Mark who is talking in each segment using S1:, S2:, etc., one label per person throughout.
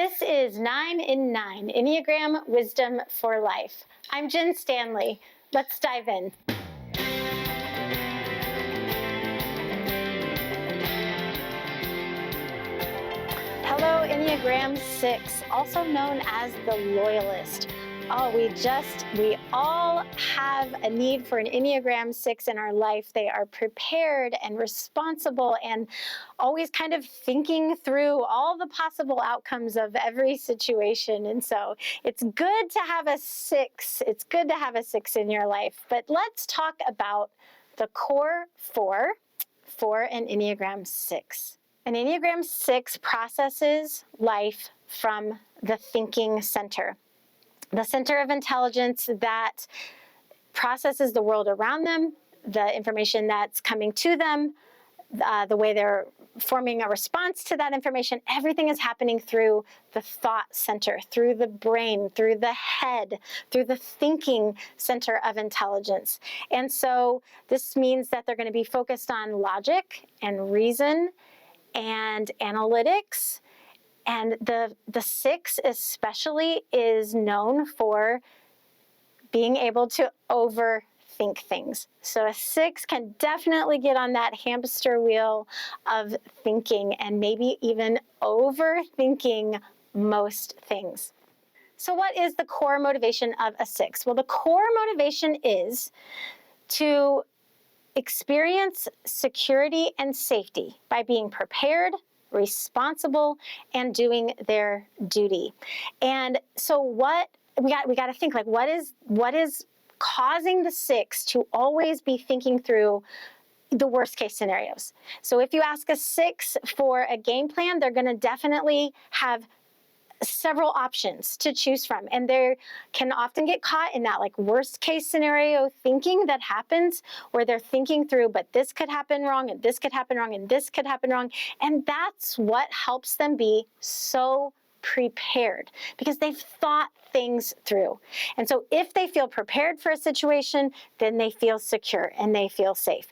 S1: This is 9 in 9, Enneagram Wisdom for Life. I'm Jen Stanley. Let's dive in. Hello, Enneagram 6, also known as the Loyalist. We all have a need for an Enneagram 6 in our life. They are prepared and responsible and always kind of thinking through all the possible outcomes of every situation. And so it's good to have a 6. It's good to have a 6 in your life. But let's talk about the core 4 for an Enneagram 6. An Enneagram 6 processes life from the thinking center. The center of intelligence that processes the world around them, the information that's coming to them, the way they're forming a response to that information, everything is happening through the thought center, through the brain, through the head, through the thinking center of intelligence. And so this means that they're going to be focused on logic and reason and analytics. And the 6 especially is known for being able to overthink things. So a 6 can definitely get on that hamster wheel of thinking and maybe even overthinking most things. So what is the core motivation of a 6? Well, the core motivation is to experience security and safety by being prepared, responsible, and doing their duty. And so what we got to think, like, what is causing the 6 to always be thinking through the worst case scenarios? So if you ask a 6 for a game plan, they're going to definitely have several options to choose from, and they can often get caught in that like worst case scenario thinking that happens where they're thinking through, but this could happen wrong, and this could happen wrong, and this could happen wrong. And that's what helps them be so prepared, because they've thought things through. And so if they feel prepared for a situation, then they feel secure and they feel safe.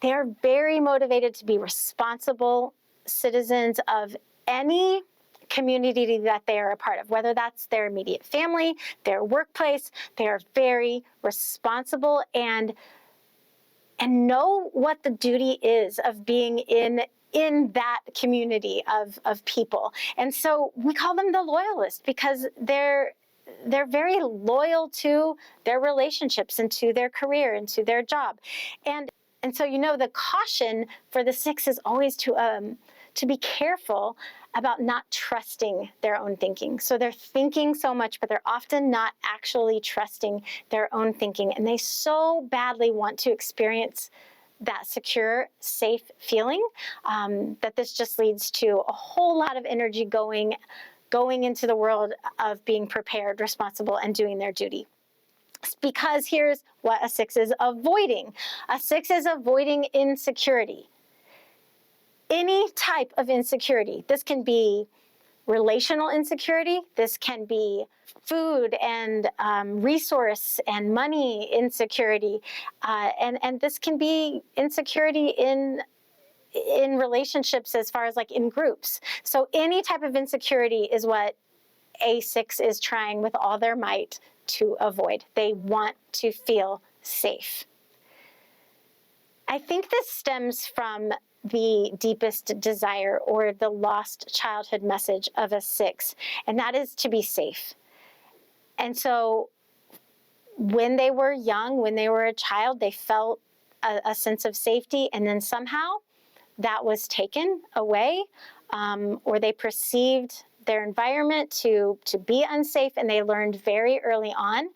S1: They are very motivated to be responsible citizens of any community that they are a part of, whether that's their immediate family, their workplace. They are very responsible and know what the duty is of being in that community of people. And so we call them the Loyalists, because they're very loyal to their relationships and to their career and to their job. And so, the caution for the 6 is always to be careful about not trusting their own thinking. So they're thinking so much, but they're often not actually trusting their own thinking. And they so badly want to experience that secure, safe feeling that this just leads to a whole lot of energy going into the world of being prepared, responsible, and doing their duty. Because here's what a 6 is avoiding. A 6 is avoiding insecurity. Any type of insecurity. This can be relational insecurity. This can be food and resource and money insecurity. And this can be insecurity in relationships, as far as like in groups. So any type of insecurity is what a 6 is trying with all their might to avoid. They want to feel safe. I think this stems from the deepest desire or the lost childhood message of a 6, and that is to be safe. And so when they were young, when they were a child, they felt a sense of safety, and then somehow that was taken away, or they perceived their environment to be unsafe, and they learned very early on,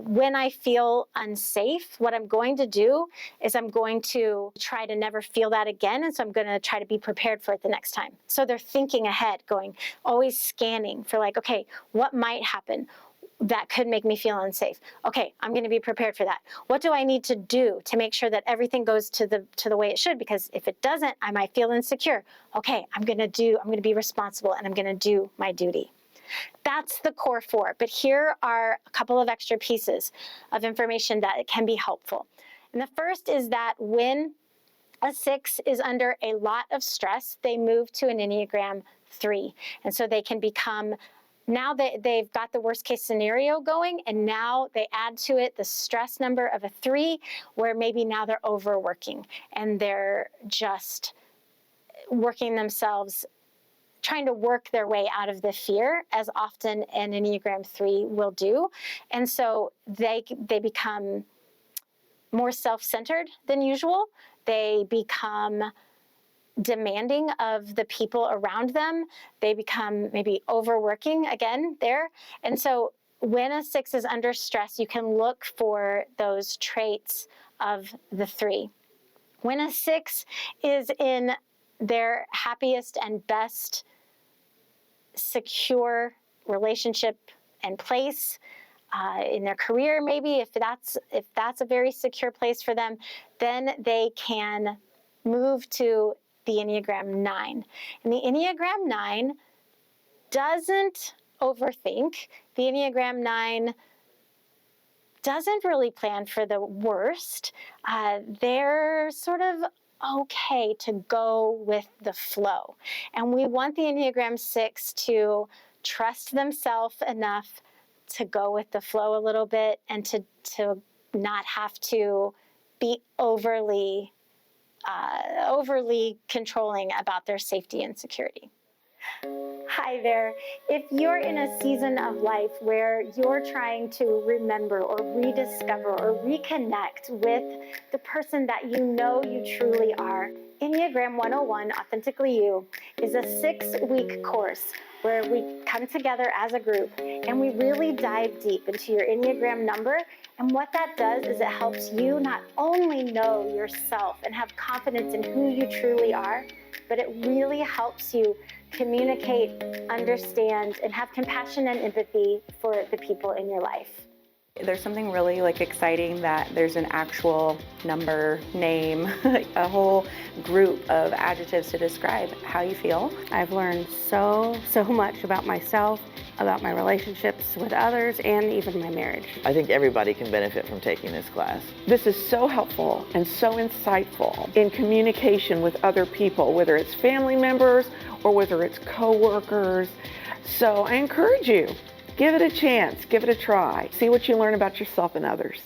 S1: when I feel unsafe, what I'm going to do is I'm going to try to never feel that again. And so I'm going to try to be prepared for it the next time. So they're thinking ahead, always scanning for like, okay, what might happen that could make me feel unsafe? Okay, I'm going to be prepared for that. What do I need to do to make sure that everything goes to the way it should? Because if it doesn't, I might feel insecure. Okay, I'm going to be responsible, and I'm going to do my duty. That's the core 4. But here are a couple of extra pieces of information that can be helpful. And the first is that when A 6 is under a lot of stress, they move to an Enneagram 3. And so they can become, now that they've got the worst case scenario going, and now they add to it the stress number of a 3, where maybe now they're overworking and they're just working themselves, trying to work their way out of the fear, as often an Enneagram 3 will do. And so they become more self-centered than usual. They become demanding of the people around them. They become maybe overworking again there. And so when a 6 is under stress, you can look for those traits of the 3. When a 6 is in their happiest and best secure relationship and place, in their career, maybe if that's a very secure place for them, then they can move to the Enneagram 9. And the Enneagram 9 doesn't overthink. The Enneagram 9 doesn't really plan for the worst. They're sort of okay to go with the flow. And we want the Enneagram 6 to trust themselves enough to go with the flow a little bit, and to not have to be overly controlling about their safety and security. Hi there. If you're in a season of life where you're trying to remember or rediscover or reconnect with the person that you know you truly are, Enneagram 101, Authentically You, is a 6-week course where we come together as a group and we really dive deep into your Enneagram number. And what that does is it helps you not only know yourself and have confidence in who you truly are, but it really helps you communicate, understand, and have compassion and empathy for the people in your life.
S2: There's something really exciting that there's an actual number, name, a whole group of adjectives to describe how you feel.
S3: I've learned so much about myself, about my relationships with others, and even my marriage.
S4: I think everybody can benefit from taking this class.
S5: This is so helpful and so insightful in communication with other people, whether it's family members or whether it's co-workers. So I encourage you, give it a chance, give it a try. See what you learn about yourself and others.